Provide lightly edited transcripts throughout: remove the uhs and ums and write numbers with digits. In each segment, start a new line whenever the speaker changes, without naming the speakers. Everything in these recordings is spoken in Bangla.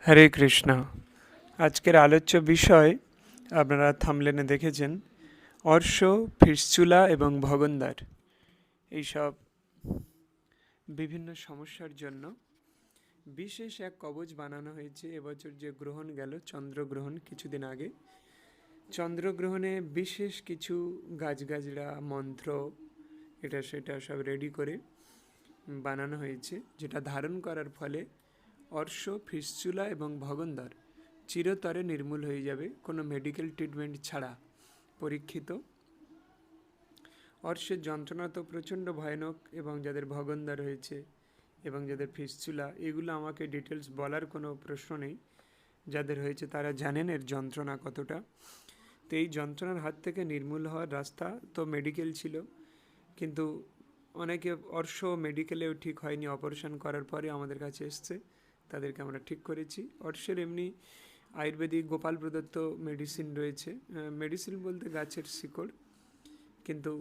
হরে কৃষ্ণ। আজকের আলোচ্য বিষয় আপনারা থাম্বনেলে দেখেছেন, অর্শ, ফিস্চুলা এবং ভগন্দার এইসব বিভিন্ন সমস্যার জন্য বিশেষ এক কবচ বানানো হয়েছে। এবছর যে গ্রহণ গেল, চন্দ্রগ্রহণ, কিছুদিন আগে চন্দ্রগ্রহণে বিশেষ কিছু গাছগাছড়া মন্ত্র এটা সেটা সব রেডি করে বানানো হয়েছে, যেটা ধারণ করার ফলে অর্শ, ফিস্চুলা এবং ভগন্দার চিরতরে নির্মূল হয়ে যাবে, কোনো মেডিকেল ট্রিটমেন্ট ছাড়া। পরীক্ষিত। অর্শের যন্ত্রণা তো প্রচণ্ড ভয়ানক, এবং যাদের ভগন্দার হয়েছে এবং যাদের ফিস্চুলা, এগুলো আমাকে ডিটেলস বলার কোনো প্রশ্ন নেই। যাদের হয়েছে তারা জানেন এর যন্ত্রণা কতটা। তো এই যন্ত্রণার হাত থেকে নির্মূল হওয়ার রাস্তা তো মেডিকেল ছিল, কিন্তু অনেকে অর্শ মেডিকেলেও ঠিক হয়নি, অপারেশন করার পরে আমাদের কাছে এসছে, তাদেরকে আমরা ঠিক করেছি। অর্শের এমনি আয়ুর্বেদিক গোপাল প্রদত্ত মেডিসিন রয়েছে, মেডিসিন বলতে গাছের শিকড়, কিন্তু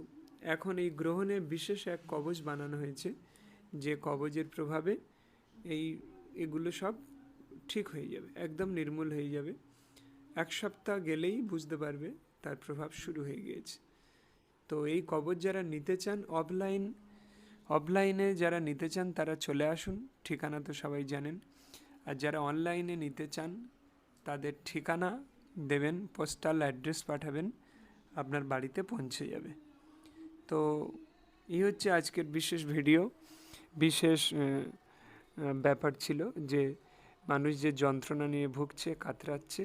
এখন এই গ্রহণে বিশেষ এক কবচ বানানো হয়েছে, যে কবচের প্রভাবে এগুলো সব ঠিক হয়ে যাবে, একদম নির্মূল হয়ে যাবে। এক সপ্তাহ গেলেই বুঝতে পারবে তার প্রভাব শুরু হয়ে গিয়েছে। তো এই কবচ যারা নিতে চান অফলাইনে যারা নিতে চান তারা চলে আসুন, ঠিকানা তো সবাই জানেন। আর যারা অনলাইনে নিতে চান তাদের ঠিকানা দেবেন, পোস্টাল অ্যাড্রেস পাঠাবেন, আপনার বাড়িতে পৌঁছে যাবে। তো এই হচ্ছে আজকের বিশেষ ভিডিও। বিশেষ ব্যাপার ছিল যে মানুষ যে যন্ত্রণা নিয়ে ভুগছে, কাতরাচ্ছে,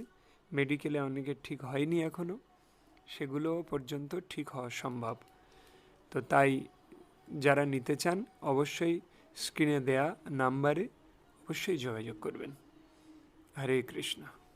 মেডিকেলে অনেকের ঠিক হয়নি এখনও, সেগুলো পর্যন্ত ঠিক হওয়া সম্ভব। তো তাই যারা নিতে চান অবশ্যই স্ক্রিনে দেয়া নাম্বারে অবশ্যই যোগাযোগ করবেন। হরে কৃষ্ণ।